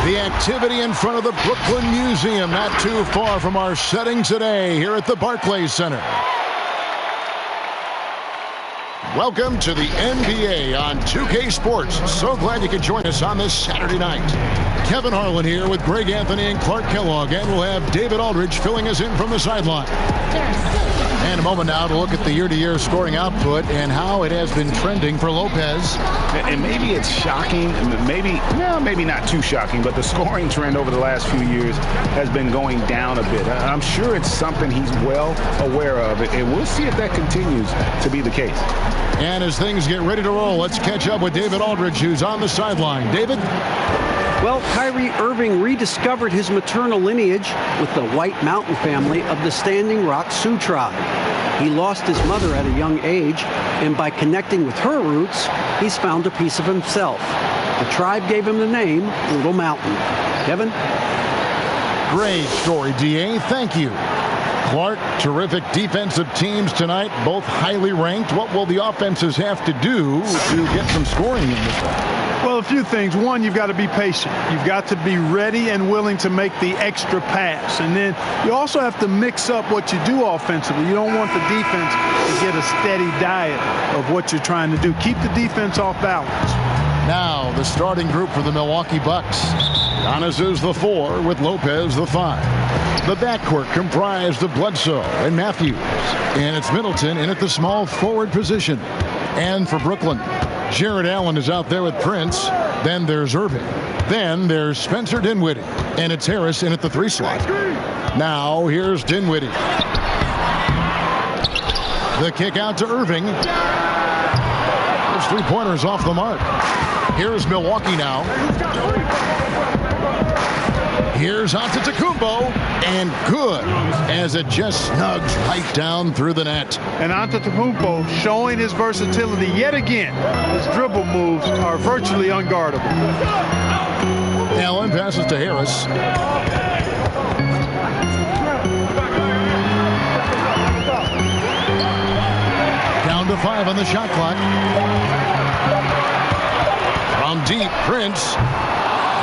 The activity in front of the Brooklyn Museum, not too far from our setting today here at the Barclays Center. Welcome to the NBA on 2K Sports. So glad you could join us on this Saturday night. Kevin Harlan here with Greg Anthony and Clark Kellogg, and we'll have David Aldridge filling us in from the sideline. And a moment now to look at the year-to-year scoring output and how it has been trending for Lopez. And maybe it's shocking, maybe not too shocking, but the scoring trend over the last few years has been going down a bit. I'm sure it's something he's well aware of, and we'll see if that continues to be the case. And as things get ready to roll, let's catch up with David Aldridge, who's on the sideline. David? Well, Kyrie Irving rediscovered his maternal lineage with the White Mountain family of the Standing Rock Sioux tribe. He lost his mother at a young age, and by connecting with her roots, he's found a piece of himself. The tribe gave him the name Little Mountain. Kevin? Great story, D.A. Thank you. Clark, terrific defensive teams tonight, both highly ranked. What will the offenses have to do to get some scoring in this one? Well, a few things. One, you've got to be patient. You've got to be ready and willing to make the extra pass. And then you also have to mix up what you do offensively. You don't want the defense to get a steady diet of what you're trying to do. Keep the defense off balance. Now, the starting group for the Milwaukee Bucks. Giannis is the 4 with Lopez the 5. The backcourt comprised of Bledsoe and Matthews. And it's Middleton in at the small forward position. And for Brooklyn, Jared Allen is out there with Prince. Then there's Irving. Then there's Spencer Dinwiddie. And it's Harris in at the 3 slot. Now here's Dinwiddie. The kick out to Irving. Those 3-pointers off the mark. Here's Milwaukee now. Here's Antetokounmpo, and good as it just snugs right down through the net. And Antetokounmpo showing his versatility yet again. His dribble moves are virtually unguardable. Allen passes to Harris. Down to 5 on the shot clock. From deep, Prince.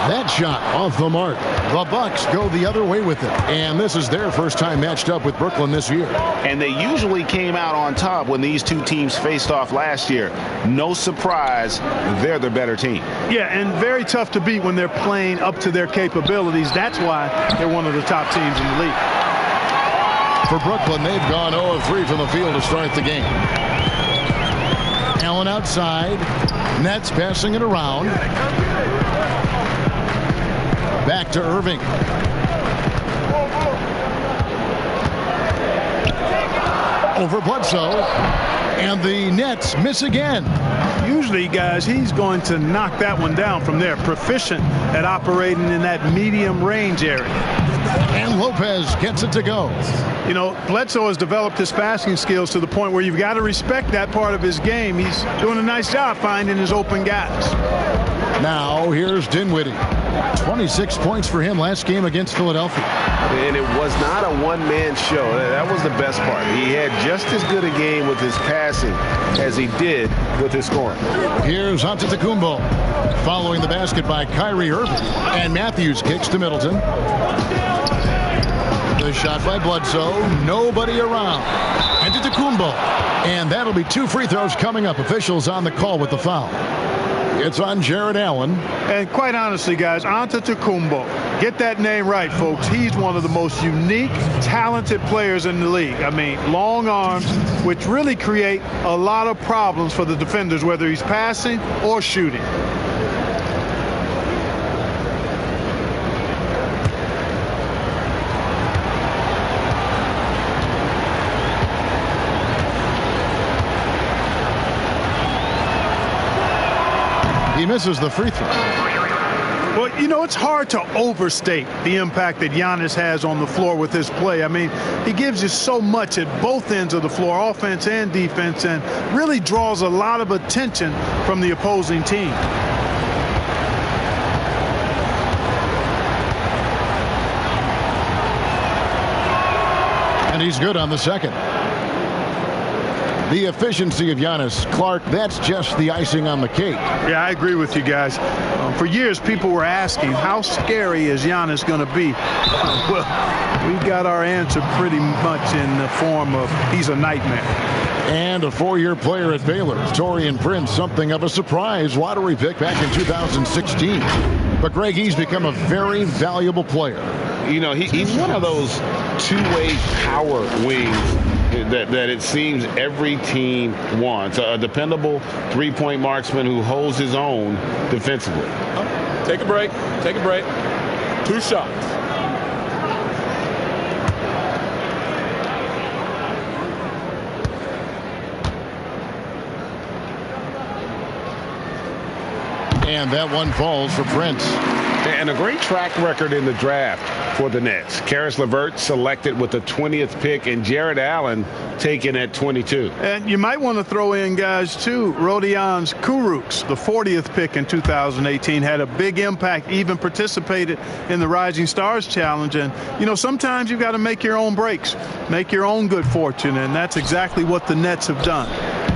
That shot off the mark. The Bucks go the other way with it. And this is their first time matched up with Brooklyn this year. And they usually came out on top when these two teams faced off last year. No surprise, they're the better team. Yeah, and very tough to beat when they're playing up to their capabilities. That's why they're one of the top teams in the league. For Brooklyn, they've gone 0 of 3 from the field to start the game. Allen outside. Nets passing it around. Back to Irving. Over Bledsoe. And the Nets miss again. Usually, guys, he's going to knock that one down from there. Proficient at operating in that medium range area. And Lopez gets it to go. You know, Bledsoe has developed his passing skills to the point where you've got to respect that part of his game. He's doing a nice job finding his open guys. Now, here's Dinwiddie. 26 points for him last game against Philadelphia. And it was not a one-man show. That was the best part. He had just as good a game with his passing as he did with his scoring. Here's Antetokounmpo following the basket by Kyrie Irving. And Matthews kicks to Middleton. The shot by Bledsoe. Nobody around. Antetokounmpo. And that'll be 2 free throws coming up. Officials on the call with the foul. It's on Jared Allen. And quite honestly, guys, Antetokounmpo, get that name right, folks. He's one of the most unique, talented players in the league. I mean, long arms, which really create a lot of problems for the defenders, whether he's passing or shooting. He misses the free throw. Well, you know, it's hard to overstate the impact that Giannis has on the floor with his play. I mean, he gives you so much at both ends of the floor, offense and defense, and really draws a lot of attention from the opposing team. And he's good on the second. The efficiency of Giannis, Clark, that's just the icing on the cake. Yeah, I agree with you guys. For years, people were asking, how scary is Giannis going to be? Well, we got our answer pretty much in the form of he's a nightmare. And a four-year player at Baylor, Taurean Prince, something of a surprise lottery pick back in 2016. But, Greg, he's become a very valuable player. You know, he's one of those two-way power wings that it seems every team wants. A dependable three-point marksman who holds his own defensively. Take a break. Take a break. 2 shots. And that one falls for Prince. And a great track record in the draft for the Nets. Karis LeVert selected with the 20th pick and Jared Allen taken at 22. And you might want to throw in guys too. Rodion Kurucs, the 40th pick in 2018, had a big impact, even participated in the Rising Stars Challenge. And, you know, sometimes you've got to make your own breaks, make your own good fortune. And that's exactly what the Nets have done.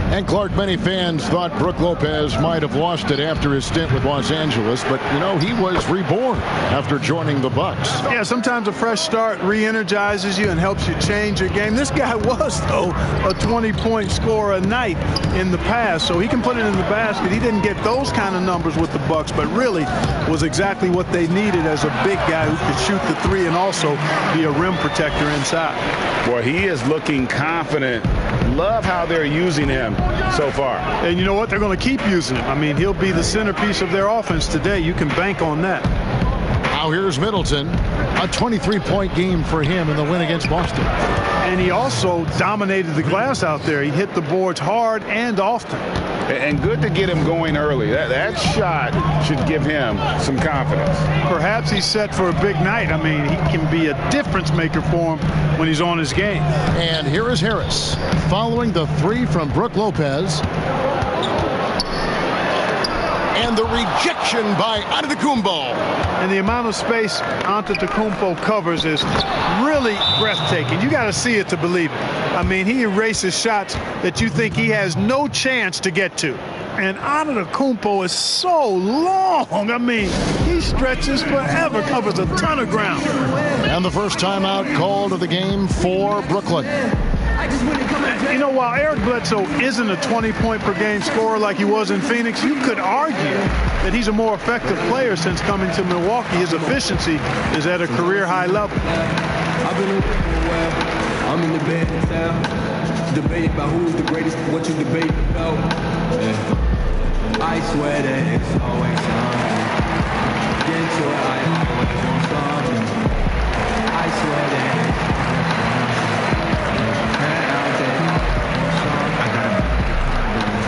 And, Clark, many fans thought Brook Lopez might have lost it after his stint with Los Angeles, but, you know, he was reborn after joining the Bucks. Yeah, sometimes a fresh start re-energizes you and helps you change your game. This guy was, though, a 20-point scorer a night in the past, so he can put it in the basket. He didn't get those kind of numbers with the Bucks, but really was exactly what they needed as a big guy who could shoot the three and also be a rim protector inside. Well, he is looking confident. Love how they're using him so far. And you know what? They're going to keep using him. I mean, he'll be the centerpiece of their offense today. You can bank on that. Now here's Middleton. A 23-point game for him in the win against Boston. And he also dominated the glass out there. He hit the boards hard and often. And good to get him going early. That shot should give him some confidence. Perhaps he's set for a big night. I mean, he can be a difference maker for him when he's on his game. And here is Harris following the three from Brook Lopez. And the rejection by Antetokounmpo. And the amount of space Antetokounmpo covers is really breathtaking. You got to see it to believe it. I mean, he erases shots that you think he has no chance to get to. And Antetokounmpo is so long. I mean, he stretches forever, covers a ton of ground. And the first timeout called of the game for Brooklyn. You know, while Eric Bledsoe isn't a 20-point per game scorer like he was in Phoenix, you could argue that he's a more effective player since coming to Milwaukee. His efficiency is at a career-high level. I've been I'm in the bed now, debate about who's the greatest, what you debate about. Yeah. I swear that it's always something. Get to it, I always want something. I swear that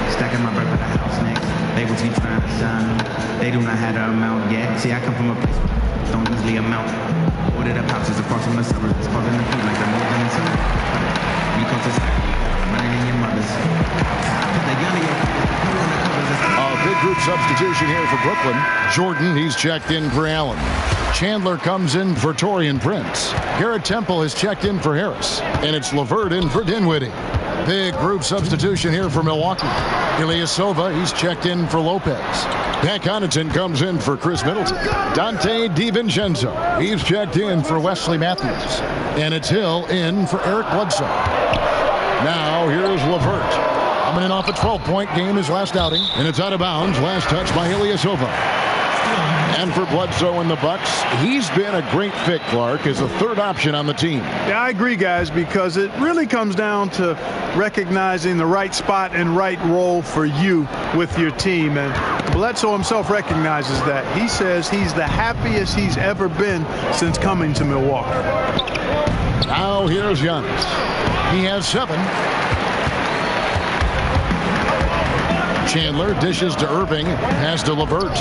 it's stacking my bread for the house next. They will keep trying to shine. They do not have the amount yet. See, I come from a place where don't easily amount. Ordered up houses across from the suburbs. Causing the food like they're moving in summer. Me close to running in your mother's. A big group substitution here for Brooklyn. Jordan, he's checked in for Allen. Chandler comes in for Taurean Prince. Garrett Temple has checked in for Harris. And it's LeVert in for Dinwiddie. Big group substitution here for Milwaukee. Ilyasova, he's checked in for Lopez. Pat Connaughton comes in for Chris Middleton. Dante DiVincenzo, he's checked in for Wesley Matthews. And it's Hill in for Eric Bledsoe. Now here's LeVert. Coming in off a 12-point game his last outing. And it's out of bounds. Last touch by Ilyasova. And for Bledsoe and the Bucks, he's been a great fit, Clark, as a third option on the team. Yeah, I agree, guys, because it really comes down to recognizing the right spot and right role for you with your team. And Bledsoe himself recognizes that. He says he's the happiest he's ever been since coming to Milwaukee. Now here's Giannis. He has 7. Chandler dishes to Irving, pass to LeVert.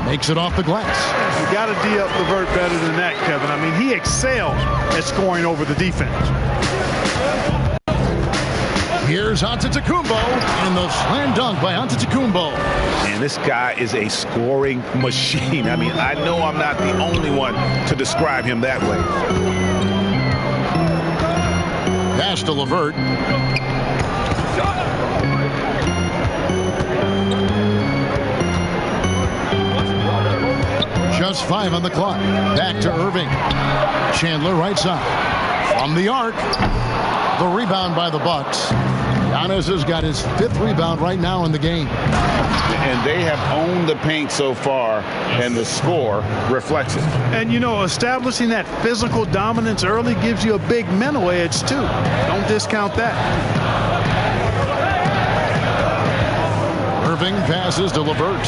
Makes it off the glass. You got to D up LeVert better than that, Kevin. I mean, he excels at scoring over the defense. Here's Antetokounmpo, and the slam dunk by Antetokounmpo. And this guy is a scoring machine. I mean, I know I'm not the only one to describe him that way. Pass to LeVert. Just 5 on the clock. Back to Irving. Chandler right side. From the arc. The rebound by the Bucks. Giannis has got his 5th rebound right now in the game. And they have owned the paint so far, and the score reflects it. And, you know, establishing that physical dominance early gives you a big mental edge, too. Don't discount that. Irving passes to LeVert.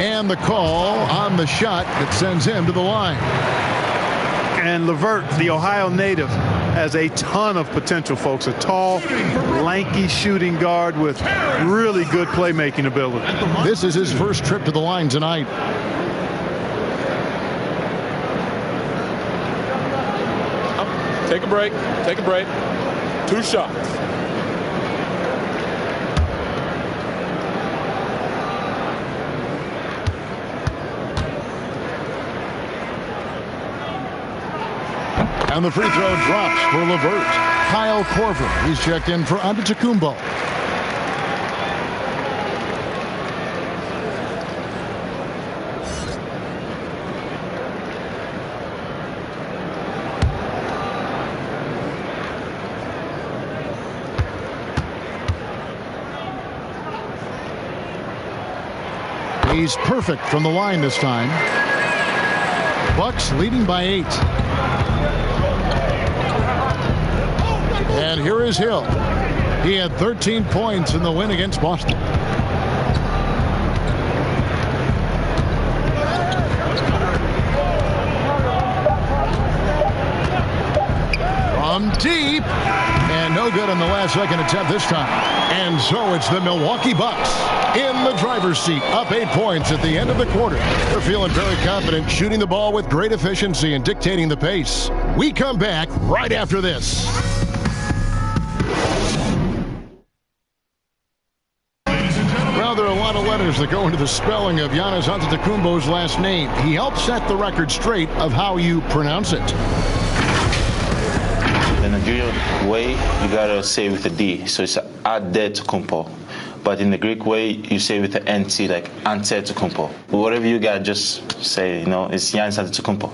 And the call on the shot that sends him to the line. And LeVert, the Ohio native, has a ton of potential, folks. A tall, lanky shooting guard with really good playmaking ability. This is his first trip to the line tonight. Take a break. Take a break. 2 shots. And the free throw drops for LeVert. Kyle Korver, he's checked in for Antetokounmpo. He's perfect from the line this time. Bucks leading by 8. And here is Hill. He had 13 points in the win against Boston. From deep. And no good on the last second attempt this time. And so it's the Milwaukee Bucks in the driver's seat, up 8 points at the end of the quarter. They're feeling very confident, shooting the ball with great efficiency and dictating the pace. We come back right after this. Well, there are a lot of letters that go into the spelling of Giannis Antetokounmpo's last name. He helped set the record straight of how you pronounce it. In the Nigerian way, you gotta say with a D, so it's Antetokounmpo. But in the Greek way, you say with the NT, like Antetokounmpo. Whatever you got, just say, you know, it's Giannis Antetokounmpo.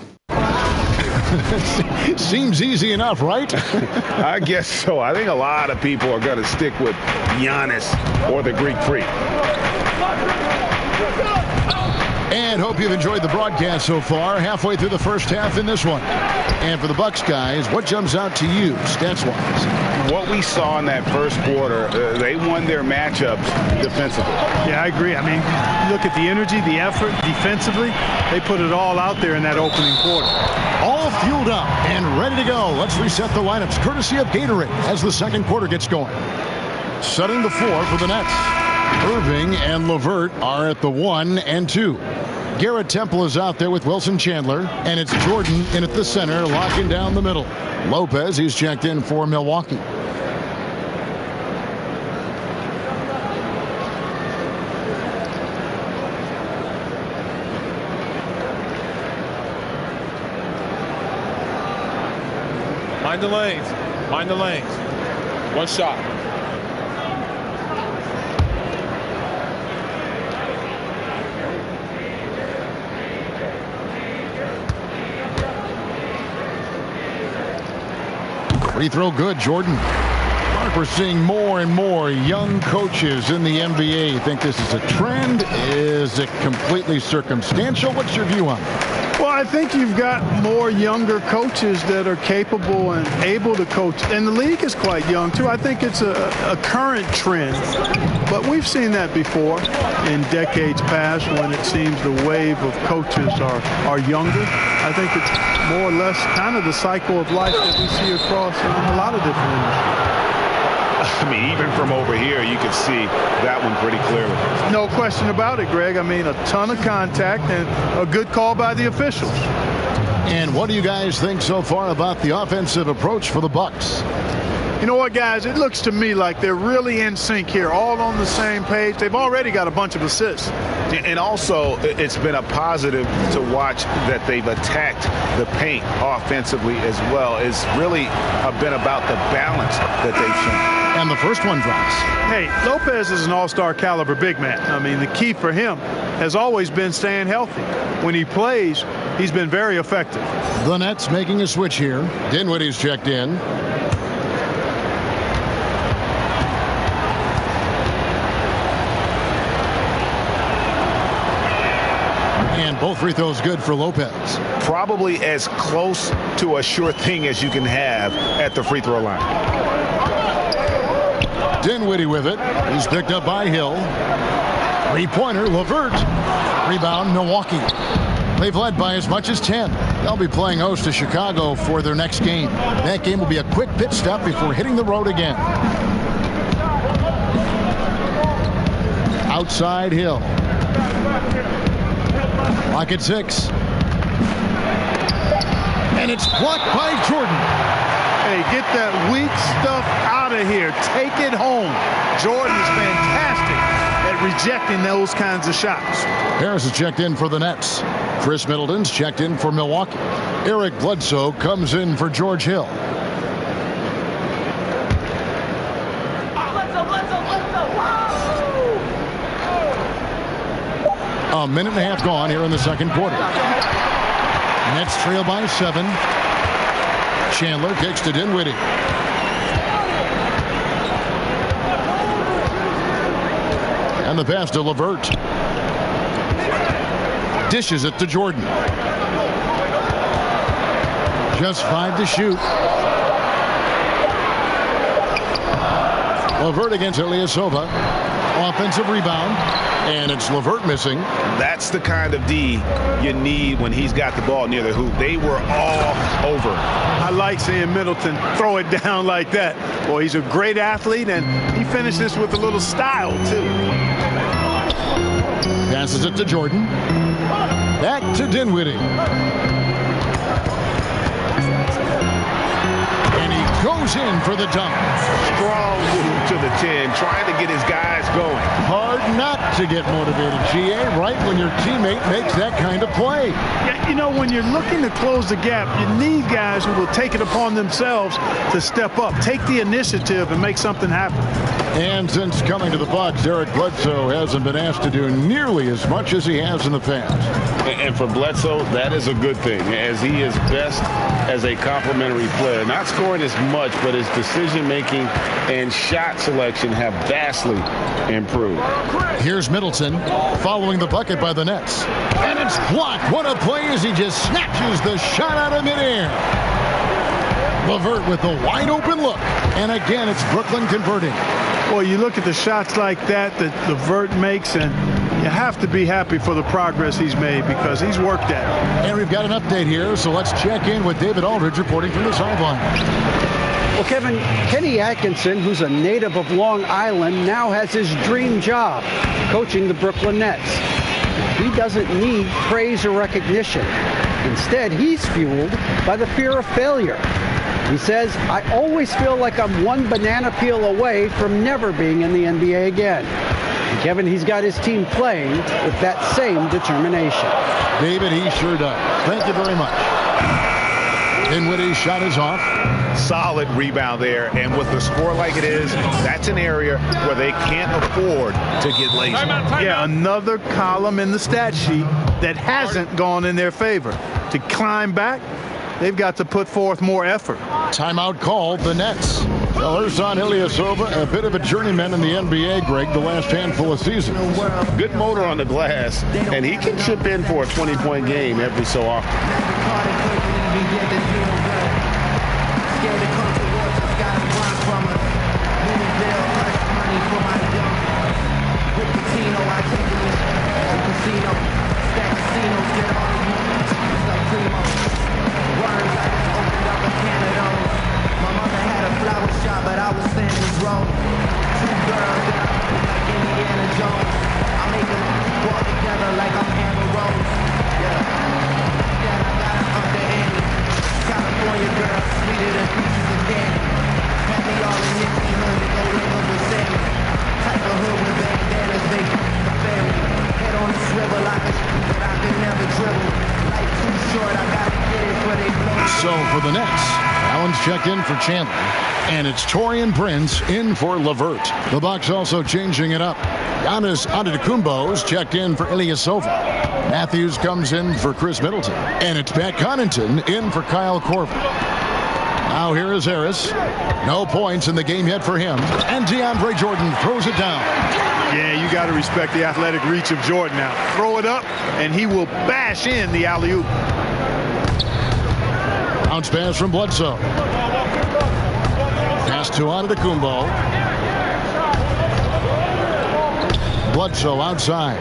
Seems easy enough, right? I guess so. I think a lot of people are going to stick with Giannis or the Greek Freak. And hope you've enjoyed the broadcast so far. Halfway through the first half in this one. And for the Bucks guys, what jumps out to you stats-wise? What we saw in that first quarter, they won their matchups defensively. Yeah, I agree. I mean, look at the energy, the effort defensively. They put it all out there in that opening quarter. All fueled up and ready to go. Let's reset the lineups courtesy of Gatorade as the second quarter gets going. Setting the floor for the Nets. Irving and LeVert are at the 1 and 2. Garrett Temple is out there with Wilson Chandler, and it's Jordan in at the center, locking down the middle. Lopez, he's checked in for Milwaukee. Mind the lanes. Mind the lanes. 1 shot. Free throw good, Jordan. Mark, we're seeing more and more young coaches in the NBA. Think this is a trend? Is it completely circumstantial? What's your view on it? Well, I think you've got more younger coaches that are capable and able to coach. And the league is quite young, too. I think it's a current trend. But we've seen that before in decades past when it seems the wave of coaches are younger. I think it's more or less kind of the cycle of life that we see across a lot of different industries. I mean, even from over here, you can see that one pretty clearly. No question about it, Greg. I mean, a ton of contact and a good call by the officials. And what do you guys think so far about the offensive approach for the Bucks? You know what, guys? It looks to me like they're really in sync here, all on the same page. They've already got a bunch of assists. And also, it's been a positive to watch that they've attacked the paint offensively as well. It's really been about the balance that they've shown. And the first one drops. Hey, Lopez is an all-star caliber big man. I mean, the key for him has always been staying healthy. When he plays, he's been very effective. The Nets making a switch here. Dinwiddie's checked in. And both free throws good for Lopez. Probably as close to a sure thing as you can have at the free throw line. Dinwiddie with it. He's picked up by Hill. Three-pointer, LeVert. Rebound, Milwaukee. They've led by as much as 10. They'll be playing host to Chicago for their next game. That game will be a quick pit stop before hitting the road again. Outside Hill. Lock at 6. And it's blocked by Jordan. Hey, get that weak stuff out of here. Take it home. Jordan is fantastic at rejecting those kinds of shots. Harris is checked in for the Nets. Chris Middleton's checked in for Milwaukee. Eric Bledsoe comes in for George Hill. A minute and a half gone here in the second quarter. Nets trail by 7. Chandler kicks to Dinwiddie. And the pass to LeVert. Dishes it to Jordan. Just 5 to shoot. LeVert against Ilyasova. Offensive rebound. And it's LeVert missing. That's the kind of D you need when he's got the ball near the hoop. They were all over. I like seeing Middleton throw it down like that. Boy, he's a great athlete, and he finishes with a little style, too. Passes it to Jordan. Back to Dinwiddie. And he goes in for the dunk. Strong move to the 10, trying to get his guys going. Hard not to get motivated, GA, right when your teammate makes that kind of play. Yeah, you know, when you're looking to close the gap, you need guys who will take it upon themselves to step up, take the initiative, and make something happen. And since coming to the Bucks, Eric Bledsoe hasn't been asked to do nearly as much as he has in the past. And for Bledsoe, that is a good thing, as he is best as a complementary player. Not scoring as much, but his decision-making and shot selection have vastly improved. Here's Middleton following the bucket by the Nets. And it's blocked. What a play as he just snatches the shot out of midair. LeVert with the wide open look. And again, it's Brooklyn converting. Well, you look at the shots like that LeVert makes, and you have to be happy for the progress he's made because he's worked at it. And we've got an update here, so let's check in with David Aldridge reporting from the sideline. Well, Kevin, Kenny Atkinson, who's a native of Long Island, now has his dream job, coaching the Brooklyn Nets. He doesn't need praise or recognition. Instead, he's fueled by the fear of failure. He says, I always feel like I'm one banana peel away from never being in the NBA again. And Kevin, he's got his team playing with that same determination. David, he sure does. Thank you very much. Dinwiddie's shot is off. Solid rebound there, and with the score like it is, that's an area where they can't afford to get lazy. Yeah, another column in the stat sheet that hasn't gone in their favor. To climb back, they've got to put forth more effort. Timeout called the Nets. Well, Ersan Ilyasova, a bit of a journeyman in the NBA, Greg, the last handful of seasons. Good motor on the glass, and he can chip in for a 20-point game every so often. But I was Sanders Road. 2 girls that I like Indiana Jones. I make them walk together like I'm Amber Rose. Yeah. Then I got an Uncle Annie. California girl, sweeter than peaches the Nets. Allen's checked in for Chandler. And it's Torian Prince in for LeVert. The Bucks also changing it up. Giannis Antetokounmpo's checked in for Ilyasova. Matthews comes in for Chris Middleton. And it's Pat Connaughton in for Kyle Korver. Now here is Harris. No points in the game yet for him. And DeAndre Jordan throws it down. Yeah, you got to respect the athletic reach of Jordan now. Throw it up, and he will bash in the alley-oop. Bounce pass from Bledsoe. Pass to Antetokounmpo. Bledsoe outside.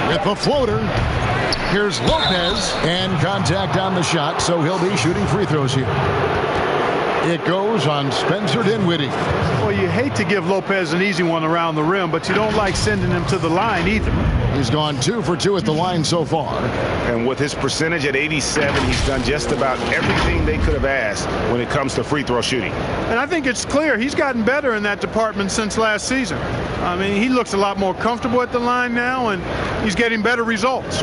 With the floater. Here's Lopez, and contact on the shot, so he'll be shooting free throws here. It goes on Spencer Dinwiddie. Well, you hate to give Lopez an easy one around the rim, but you don't like sending him to the line either. He's gone 2 for 2 at the line so far. And with his percentage at 87, he's done just about everything they could have asked when it comes to free throw shooting. And I think it's clear he's gotten better in that department since last season. I mean, he looks a lot more comfortable at the line now, and he's getting better results.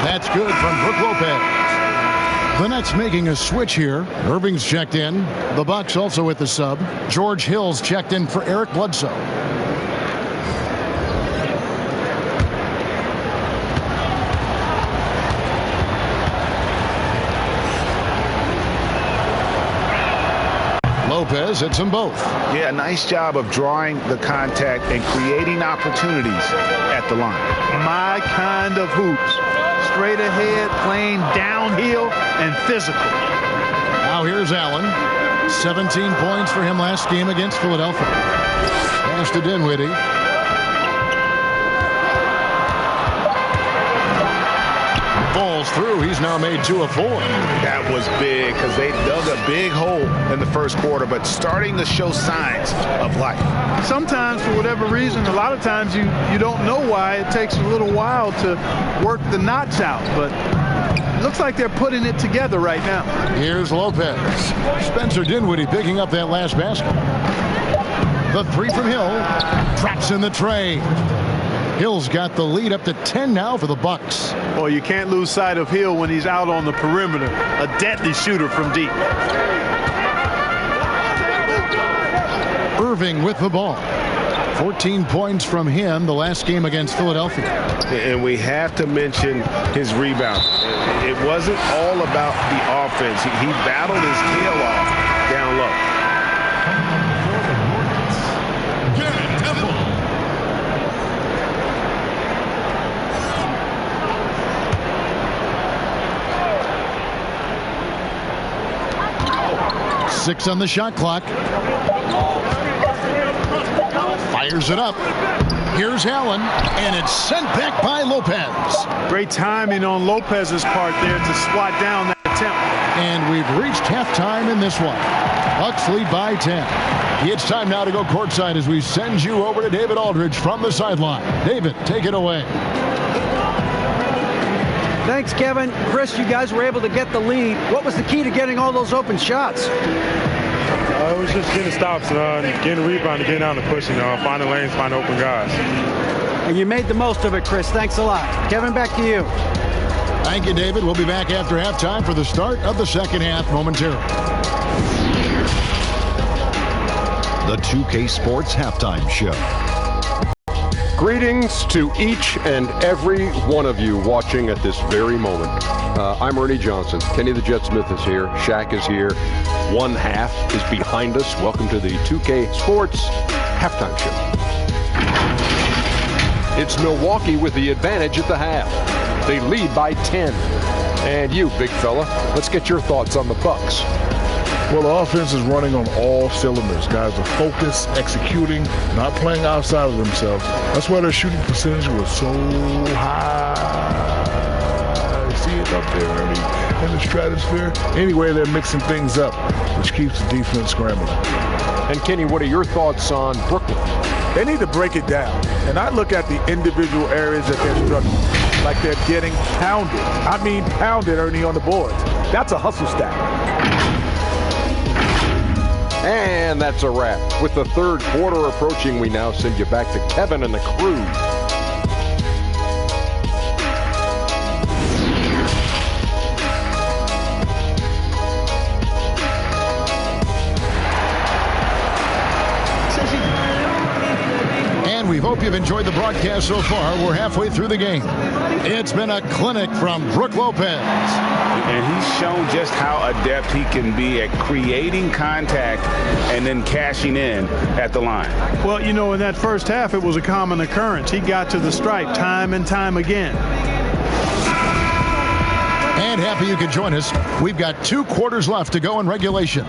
That's good from Brook Lopez. The Nets making a switch here. Irving's checked in. The Bucks also with the sub. George Hill's checked in for Eric Bledsoe. Lopez hits them both. Yeah, nice job of drawing the contact and creating opportunities at the line. My kind of hoops. Straight ahead, playing downhill, and physical. Now here's Allen. 17 points for him last game against Philadelphia. Pass to Dinwiddie. Falls through. He's now made 2 of 4. That was big because they dug a big hole in the first quarter, but starting to show signs of life. Sometimes, for whatever reason, a lot of times you don't know why. It takes a little while to work the knots out, but it looks like they're putting it together right now. Here's Lopez. Spencer Dinwiddie picking up that last basket. The 3 from Hill. Traps in the tray. Hill's got the lead up to 10 now for the Bucks. Well, you can't lose sight of Hill when he's out on the perimeter. A deadly shooter from deep. Irving with the ball. 14 points from him the last game against Philadelphia. And we have to mention his rebound. It wasn't all about the offense. He battled his tail off down low. 6 on the shot clock. Fires it up. Here's Allen, and it's sent back by Lopez. Great timing on Lopez's part there to swat down that attempt. And we've reached halftime in this one. Bucks lead by 10. It's time now to go courtside as we send you over to David Aldridge from the sideline. David, take it away. Thanks, Kevin. Chris, you guys were able to get the lead. What was the key to getting all those open shots? It was just getting stops, getting a rebound, and getting out and pushing, finding lanes, finding open guys. And you made the most of it, Chris. Thanks a lot. Kevin, back to you. Thank you, David. We'll be back after halftime for the start of the second half momentarily. The 2K Sports Halftime Show. Greetings to each and every one of you watching at this very moment. I'm Ernie Johnson. Kenny the Jet Smith is here. Shaq is here. One half is behind us. Welcome to the 2K Sports Halftime Show. It's Milwaukee with the advantage at the half. They lead by 10. And you, big fella, let's get your thoughts on the Bucks. Well, the offense is running on all cylinders. Guys are focused, executing, not playing outside of themselves. That's why their shooting percentage was so high. See it up there, Ernie, in the stratosphere. Anyway, they're mixing things up, which keeps the defense scrambling. And Kenny, what are your thoughts on Brooklyn? They need to break it down. And I look at the individual areas that they're struggling. Like they're getting pounded. I mean pounded, Ernie, on the board. That's a hustle stat. And that's a wrap. With the third quarter approaching, we now send you back to Kevin and the crew. And we hope you've enjoyed the broadcast so far. We're halfway through the game. It's been a clinic from Brook Lopez. And he's shown just how adept he can be at creating contact and then cashing in at the line. Well, you know, in that first half, it was a common occurrence. He got to the stripe time and time again. And happy you could join us. We've got 2 quarters left to go in regulation.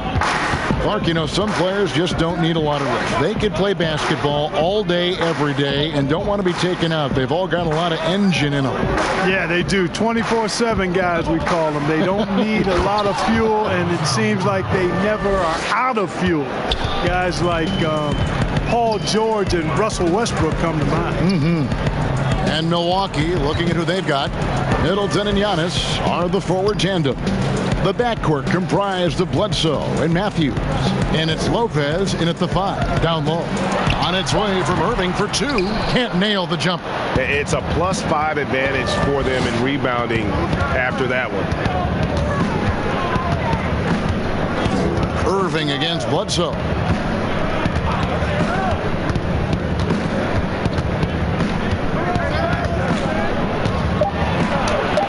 Clark, you know, some players just don't need a lot of rest. They could play basketball all day, every day, and don't want to be taken out. They've all got a lot of engine in them. Yeah, they do. 24/7 guys, we call them. They don't need a lot of fuel, and it seems like they never are out of fuel. Guys like Paul George and Russell Westbrook come to mind. And Milwaukee, looking at who they've got, Middleton and Giannis are the forward tandem. The backcourt comprised of Bledsoe and Matthews. And it's Lopez in at the 5, down low. On its way from Irving for 2. Can't nail the jumper. It's a +5 advantage for them in rebounding after that one. Irving against Bledsoe.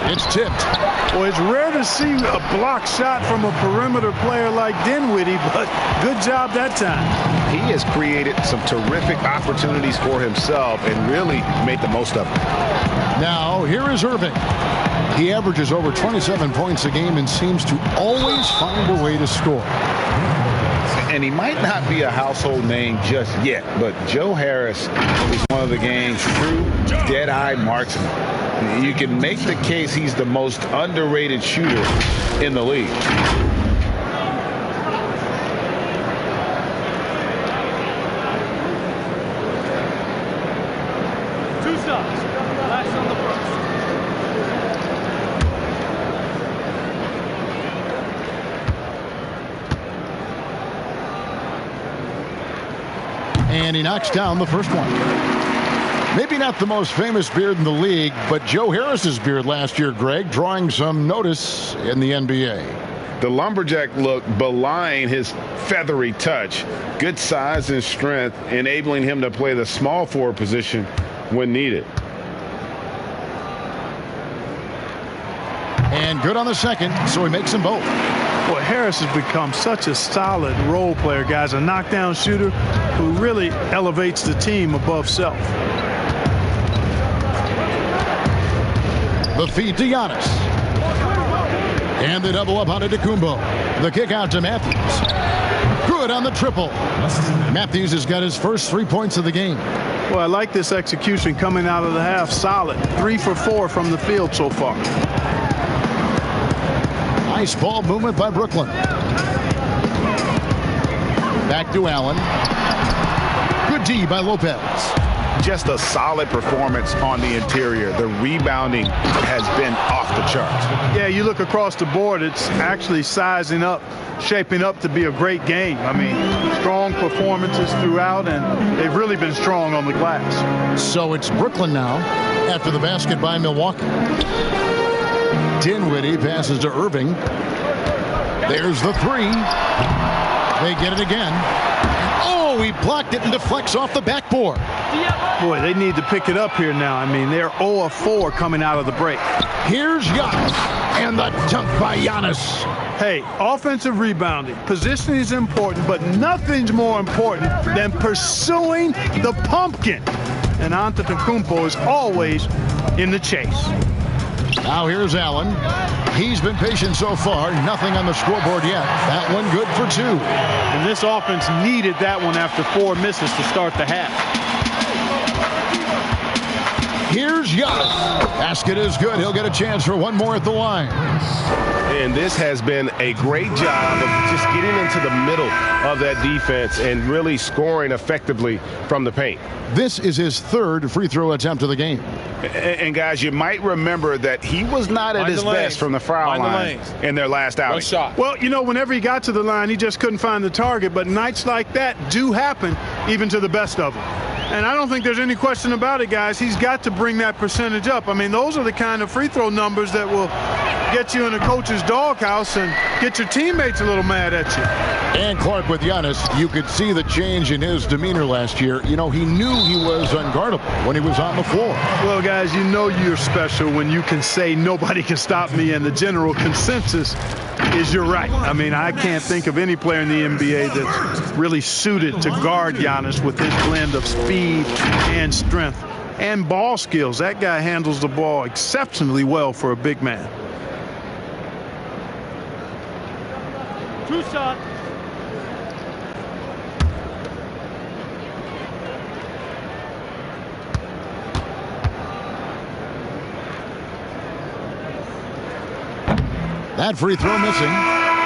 It's tipped. Well, it's rare to see a block shot from a perimeter player like Dinwiddie, but good job that time. He has created some terrific opportunities for himself and really made the most of it. Now, here is Irving. He averages over 27 points a game and seems to always find a way to score. And he might not be a household name just yet, but Joe Harris is one of the game's true dead-eye marksmen. You can make the case he's the most underrated shooter in the league. Two stops. Last on the first. And he knocks down the first one. Maybe not the most famous beard in the league, but Joe Harris's beard last year, Greg, drawing some notice in the NBA. The lumberjack look belying his feathery touch. Good size and strength, enabling him to play the small forward position when needed. And good on the second, so he makes them both. Boy, Harris has become such a solid role player, guys. A knockdown shooter who really elevates the team above self. The feed to Giannis. And the double up on Antetokounmpo. The kick out to Matthews. Good on the triple. Matthews has got his first 3 points of the game. Well, I like this execution coming out of the half. Solid. 3 for 4 from the field so far. Nice ball movement by Brooklyn. Back to Allen. Good D by Lopez. Just a solid performance on the interior. The rebounding has been off the charts. Yeah, you look across the board, it's actually sizing up, shaping up to be a great game. I mean, strong performances throughout, and they've really been strong on the glass. So it's Brooklyn now after the basket by Milwaukee. Dinwiddie passes to Irving. There's the 3. They get it again. Oh, he blocked it and deflects off the backboard. Boy, they need to pick it up here now. I mean, they're 0 of 4 coming out of the break. Here's Giannis, and the dunk by Giannis. Hey, offensive rebounding. Positioning is important, but nothing's more important than pursuing the pumpkin. And Antetokounmpo is always in the chase. Now here's Allen. He's been patient so far. Nothing on the scoreboard yet. That one good for 2. And this offense needed that one after 4 misses to start the half. Here's Giannis. Basket is good. He'll get a chance for one more at the line. And this has been a great job of just getting into the middle of that defense and really scoring effectively from the paint. This is his third free throw attempt of the game. And guys, you might remember that he was not at his best from the foul line in their last outing. Well, you know, whenever he got to the line, he just couldn't find the target. But nights like that do happen even to the best of them. And I don't think there's any question about it, guys. He's got to bring that percentage up. I mean, those are the kind of free throw numbers that will get you in a coach's doghouse and get your teammates a little mad at you. And Clark, with Giannis, you could see the change in his demeanor last year. You know, he knew he was unguardable when he was on the floor. Well, guys, you know you're special when you can say nobody can stop me, and the general consensus is you're right. I mean, I can't think of any player in the NBA that's really suited to guard Giannis with his blend of speed and strength and ball skills. That guy handles the ball exceptionally well for a big man. 2 shots. That free throw missing.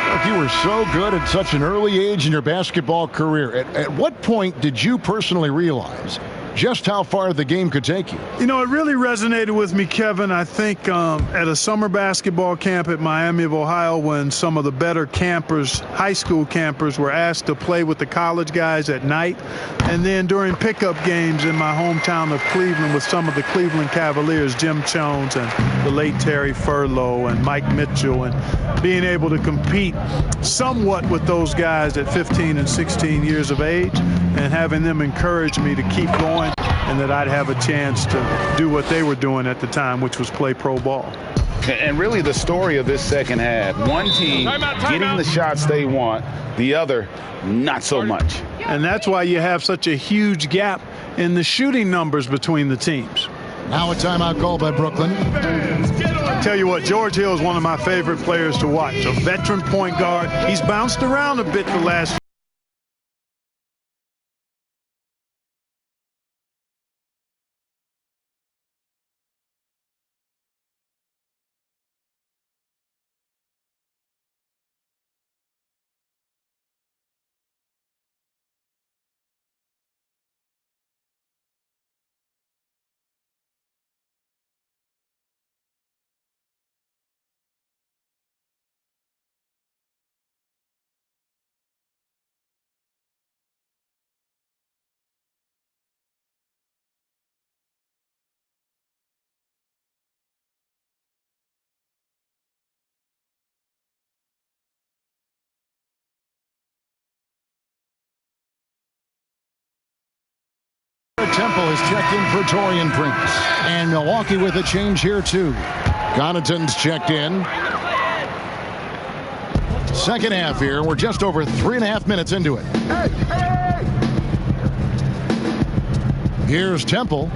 Look, you were so good at such an early age in your basketball career. At what point did you personally realize just how far the game could take you? You know, it really resonated with me, Kevin, I think at a summer basketball camp at Miami of Ohio, when some of the better campers, high school campers, were asked to play with the college guys at night. And then during pickup games in my hometown of Cleveland with some of the Cleveland Cavaliers, Jim Jones and the late Terry Furlow and Mike Mitchell, and being able to compete somewhat with those guys at 15 and 16 years of age and having them encourage me to keep going and that I'd have a chance to do what they were doing at the time, which was play pro ball. And really the story of this second half, one team getting the shots they want, the other not so much. And that's why you have such a huge gap in the shooting numbers between the teams. Now a timeout call by Brooklyn. I tell you what, George Hill is one of my favorite players to watch. A veteran point guard. He's bounced around a bit the last few. Temple has checked in for Taurean Prince. And Milwaukee with a change here, too. Connaughton's checked in. Second half here. We're just over 3.5 minutes into it. Here's Temple.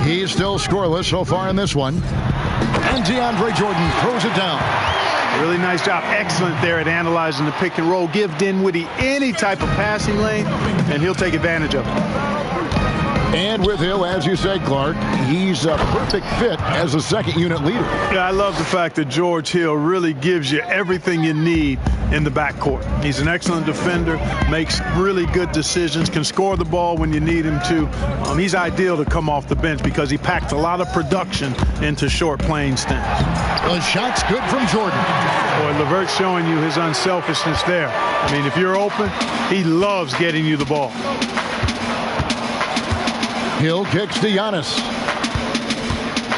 He's still scoreless so far in this one. And DeAndre Jordan throws it down. Really nice job. Excellent there at analyzing the pick and roll. Give Dinwiddie any type of passing lane, and he'll take advantage of it. And with Hill, as you said, Clark, he's a perfect fit as a second unit leader. Yeah, I love the fact that George Hill really gives you everything you need in the backcourt. He's an excellent defender, makes really good decisions, can score the ball when you need him to. He's ideal to come off the bench because he packed a lot of production into short playing stints. The shot's good from Jordan. Boy, LeVert's showing you his unselfishness there. I mean, if you're open, he loves getting you the ball. Hill kicks to Giannis.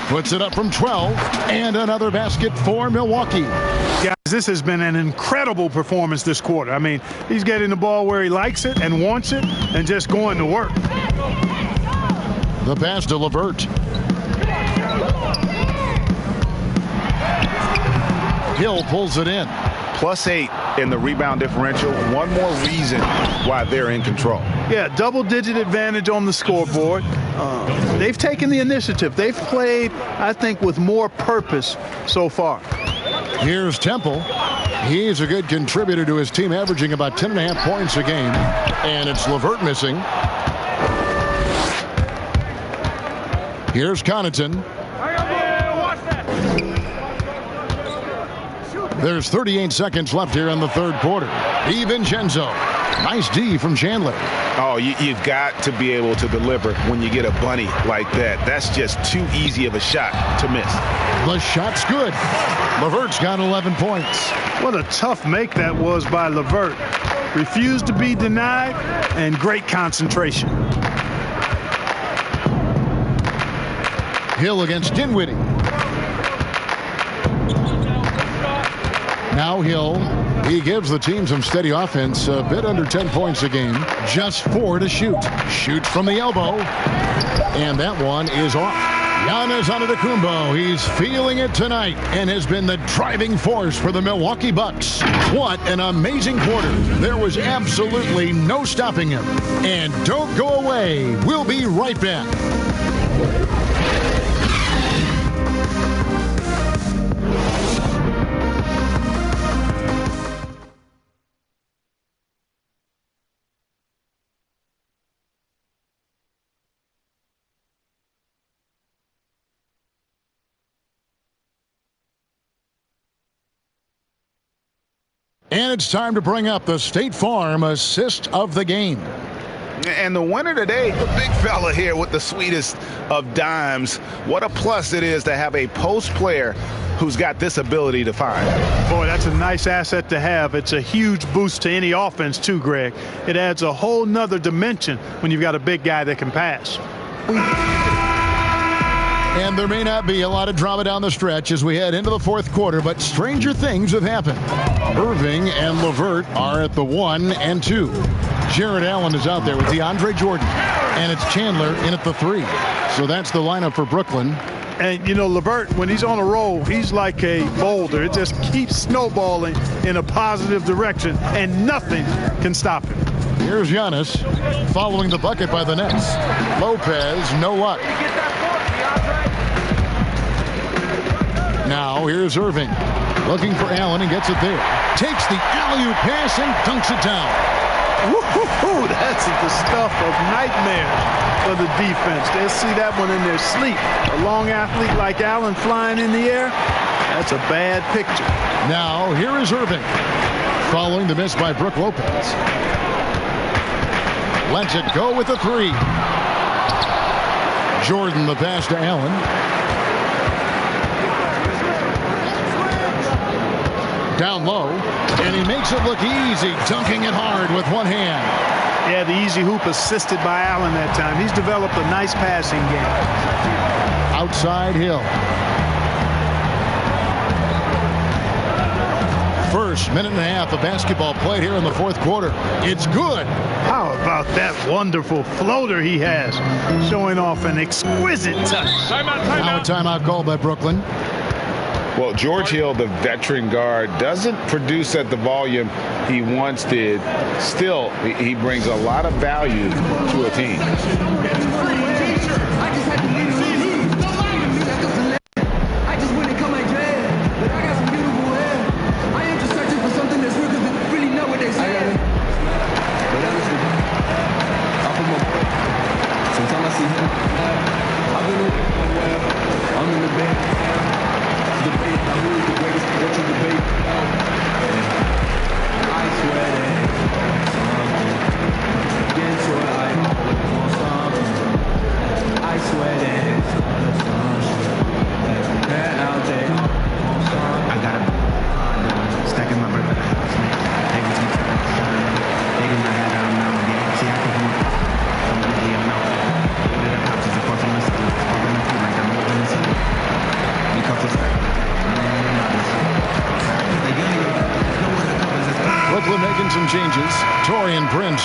Puts it up from 12. And another basket for Milwaukee. Guys, this has been an incredible performance this quarter. I mean, he's getting the ball where he likes it and wants it and just going to work. The pass to LeVert. Hill pulls it in. +8 in the rebound differential. One more reason why they're in control. Yeah, double-digit advantage on the scoreboard. They've taken the initiative. They've played, I think, with more purpose so far. Here's Temple. He's a good contributor to his team, averaging about 10.5 points a game. And it's LeVert missing. Here's Connaughton. There's 38 seconds left here in the third quarter. DiVincenzo. Nice D from Chandler. Oh, you've got to be able to deliver when you get a bunny like that. That's just too easy of a shot to miss. The shot's good. LeVert's got 11 points. What a tough make that was by LeVert. Refused to be denied, and great concentration. Hill against Dinwiddie. Now Hill, he gives the team some steady offense, a bit under 10 points a game. Just 4 to shoot. Shoots from the elbow, and that one is off. Giannis Antetokounmpo, he's feeling it tonight and has been the driving force for the Milwaukee Bucks. What an amazing quarter. There was absolutely no stopping him. And don't go away. We'll be right back. And it's time to bring up the State Farm assist of the game. And the winner today, the big fella here with the sweetest of dimes. What a plus it is to have a post player who's got this ability to find. Boy, that's a nice asset to have. It's a huge boost to any offense too, Greg. It adds a whole nother dimension when you've got a big guy that can pass. And there may not be a lot of drama down the stretch as we head into the fourth quarter, but stranger things have happened. Irving and LeVert are at the 1 and 2. Jarrett Allen is out there with DeAndre Jordan, and it's Chandler in at the 3. So that's the lineup for Brooklyn. And, you know, LeVert, when he's on a roll, he's like a boulder. It just keeps snowballing in a positive direction, and nothing can stop him. Here's Giannis following the bucket by the Nets. Lopez, no luck. Now here's Irving looking for Allen and gets it there. Takes the alley-oop pass and dunks it down. Woo-hoo-hoo, that's the stuff of nightmares for the defense. They'll see that one in their sleep. A long athlete like Allen flying in the air, that's a bad picture. Now here is Irving following the miss by Brook Lopez. Lets it go with the 3. Jordan the pass to Allen. Down low, and he makes it look easy, dunking it hard with one hand. Yeah, the easy hoop assisted by Allen that time. He's developed a nice passing game. Outside Hill. First minute and a half of basketball played here in the fourth quarter. It's good. How about that wonderful floater he has, showing off an exquisite touch. Now a timeout called by Brooklyn. Well, George Hill, the veteran guard, doesn't produce at the volume he once did. Still, he brings a lot of value to a team.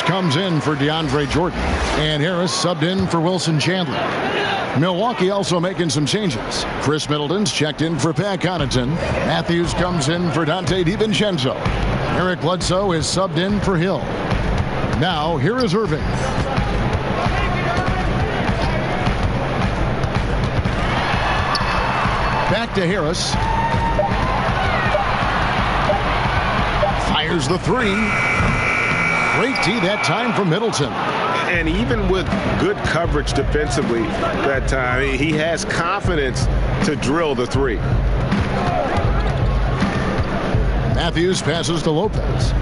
Comes in for DeAndre Jordan, and Harris subbed in for Wilson Chandler. Milwaukee also making some changes. Chris Middleton's checked in for Pat Connaughton. Matthews comes in for Dante DiVincenzo. Eric Bledsoe is subbed in for Hill. Now here is Irving. Back to Harris. Fires the 3. Great D that time from Middleton. And even with good coverage defensively that time, he has confidence to drill the three. Matthews passes to Lopez.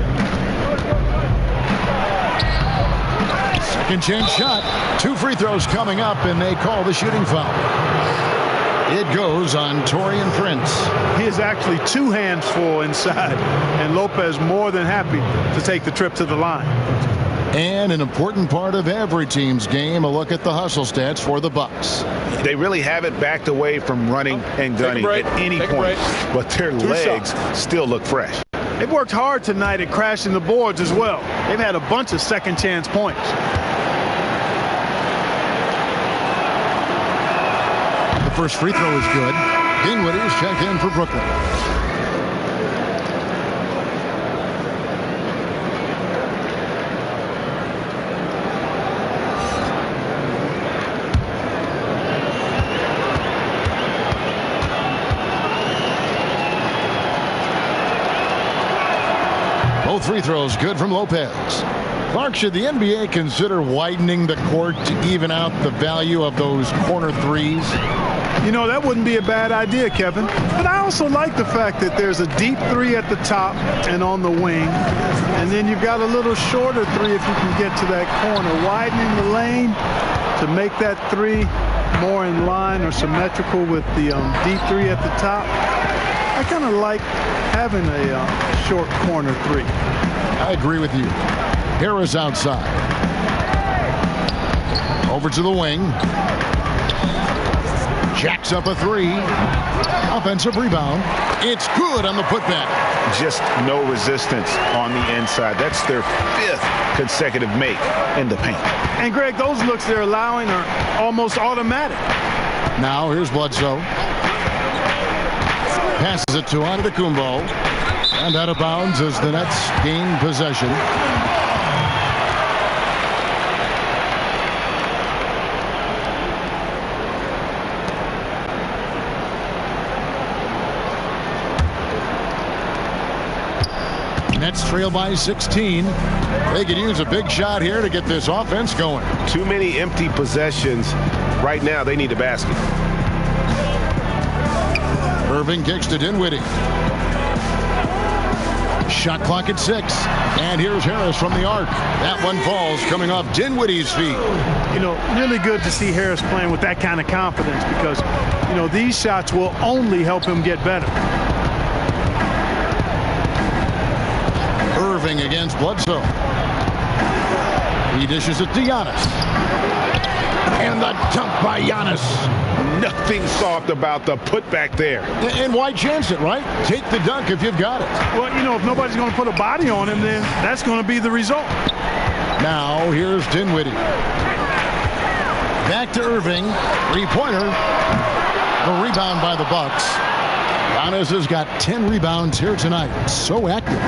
Second chance shot. 2 free throws coming up, and they call the shooting foul. It goes on Taurean Prince. He is actually 2 hands full inside, and Lopez more than happy to take the trip to the line. And an important part of every team's game, a look at the hustle stats for the Bucks. They really haven't backed away from running and gunning at any point, but their legs still look fresh. They've worked hard tonight at crashing the boards as well. They've had a bunch of second chance points. The first free throw is good. Dinwiddie is checked in for Brooklyn. Both free throws good from Lopez. Clark, should the NBA consider widening the court to even out the value of those corner threes? You know, that wouldn't be a bad idea, Kevin. But I also like the fact that there's a deep three at the top and on the wing. And then you've got a little shorter three if you can get to that corner. Widening the lane to make that three more in line or symmetrical with the deep three at the top. I kind of like having a short corner three. I agree with you. Harris outside. Over to the wing. Jacks up a three. Offensive rebound. It's good on the putback. Just no resistance on the inside. That's their 5th consecutive make in the paint. And Greg, those looks they're allowing are almost automatic. Now here's Bledsoe. Passes it to Antetokounmpo. And out of bounds as the Nets gain possession. Nets trail by 16. They could use a big shot here to get this offense going. Too many empty possessions. Right now, they need a basket. Irving kicks to Dinwiddie. Shot clock at 6. And here's Harris from the arc. That one falls coming off Dinwiddie's feet. You know, really good to see Harris playing with that kind of confidence because, you know, these shots will only help him get better. Irving against Bledsoe. He dishes it to Giannis. And the dunk by Giannis. Nothing soft about the putback there. And why chance it, right? Take the dunk if you've got it. Well, you know, if nobody's going to put a body on him, then that's going to be the result. Now here's Dinwiddie. Back to Irving. 3-pointer. The rebound by the Bucks. Giannis has got 10 rebounds here tonight. So active.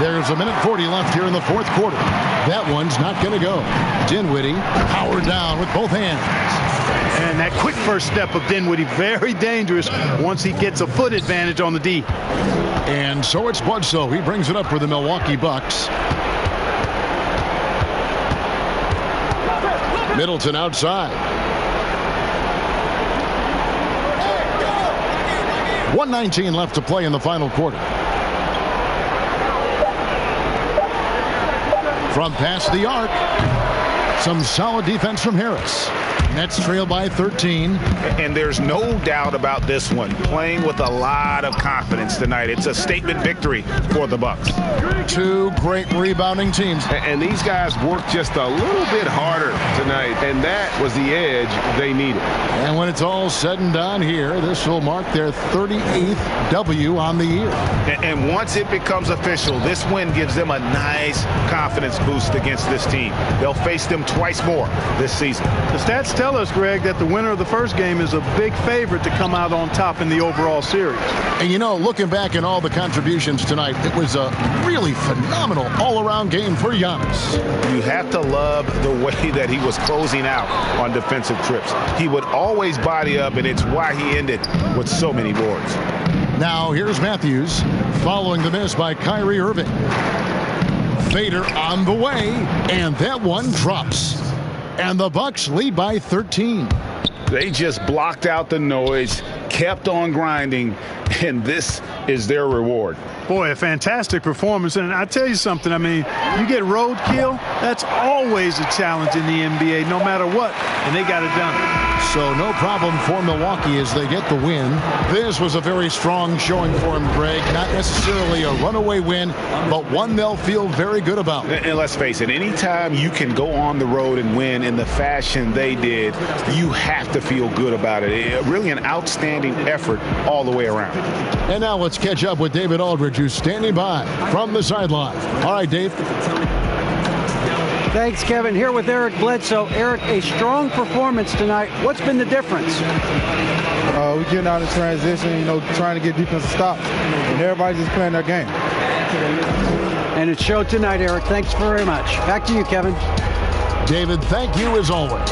There's a minute 40 left here in the 4th quarter. That one's not going to go. Dinwiddie powered down with both hands. And that quick first step of Dinwiddie, very dangerous once he gets a foot advantage on the D. And so it's Bledsoe. He brings it up for the Milwaukee Bucks. Middleton outside. 1:19 left to play in the final quarter. From past the arc, some solid defense from Harris. Nets trail by 13. And there's no doubt about this one. Playing with a lot of confidence tonight. It's a statement victory for the Bucks. 2 great rebounding teams. And these guys worked just a little bit harder tonight, and that was the edge they needed. And when it's all said and done here, this will mark their 38th W on the year. And once it becomes official, this win gives them a nice confidence boost against this team. They'll face them twice more this season. The stats tell us, Greg, that the winner of the first game is a big favorite to come out on top in the overall series. And you know, looking back at all the contributions tonight, it was a really phenomenal all-around game for Giannis. You have to love the way that he was closing out on defensive trips. He would always body up, and it's why he ended with so many boards. Now here's Matthews following the miss by Kyrie Irving. Vader on the way, and that one drops. And the Bucks lead by 13. They just blocked out the noise, kept on grinding, and this is their reward. Boy, a fantastic performance. And I tell you something, I mean, you get roadkill, that's always a challenge in the NBA, no matter what, and they got it done. So no problem for Milwaukee as they get the win. This was a very strong showing for him, Greg. Not necessarily a runaway win, but one they'll feel very good about. And let's face it, anytime you can go on the road and win in the fashion they did, you have to feel good about it. Really an outstanding effort all the way around. And now let's catch up with David Aldridge, who's standing by from the sideline. All right, Dave. Thanks, Kevin. Here with Eric Bledsoe. Eric, a strong performance tonight. What's been the difference? We're getting out of transition, trying to get defensive stops, and everybody's just playing their game. And it showed tonight, Eric. Thanks very much. Back to you, Kevin. David, thank you as always.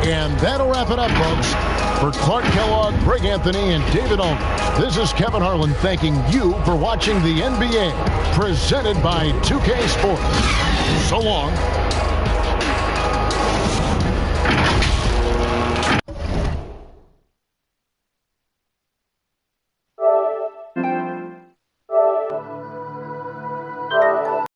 And that'll wrap it up, folks. For Clark Kellogg, Greg Anthony, and David Aldridge, this is Kevin Harlan thanking you for watching the NBA presented by 2K Sports. So long.